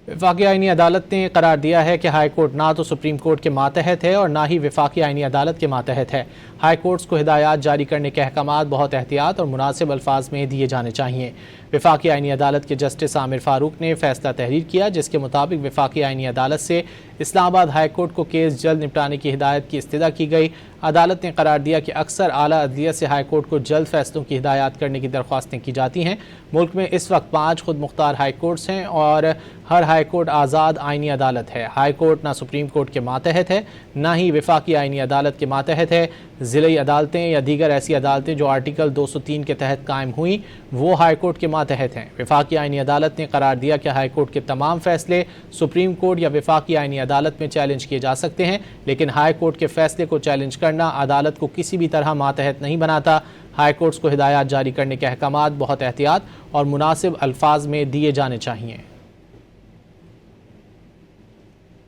वफाकी आईनी अदालत ने करार दिया है कि हाई कोर्ट ना तो सुप्रीम कोर्ट के मातहत है और ना ही वफाकी आईनी अदालत के मातहत है। हाई कोर्ट्स को हिदायत जारी करने के अहकामात बहुत एहतियात और मुनासिब अल्फाज में दिए जाने चाहिए। वफाकी आईनी अदालत के जस्टिस आमिर फारूक ने फैसला तहरीर किया, जिसके मुताबिक वफाकी आईनी अदालत से इस्लामाबाद हाई कोर्ट को केस जल्द निपटाने की हिदायत की इस्तदा की गई। अदालत ने करार दिया कि अक्सर आला अदलियत से हाई कोर्ट को जल्द फैसलों की हिदायत करने की दरख्वास्तें की जाती हैं। मुल्क में इस वक्त 5 खुद मुख्तार हाई कोर्ट्स हैं और हर हाई कोर्ट आज़ाद आईनी अदालत है। हाई कोर्ट ना सुप्रीम कोर्ट के मातहत है, ना ही वफाकी आईनी अदालत के मातहत है। ज़िली अदालतें या दीगर ऐसी अदालतें जो आर्टिकल 203 के तहत कायम हुई वो हाई कोर्ट के मातहत हैं। वफाकी आईनी अदालत ने करार दिया कि हाई कोर्ट के तमाम फैसले सुप्रीम कोर्ट या वफाकी आईनी अदालत में चैलेंज किए जा सकते हैं, लेकिन हाई कोर्ट के फैसले को चैलेंज करना अदालत को किसी भी तरह मातहत नहीं बनाता। हाई कोर्ट्स को हिदायत जारी करने के अहकामात बहुत एहतियात और मुनासिब अल्फाज में दिए जाने चाहिए।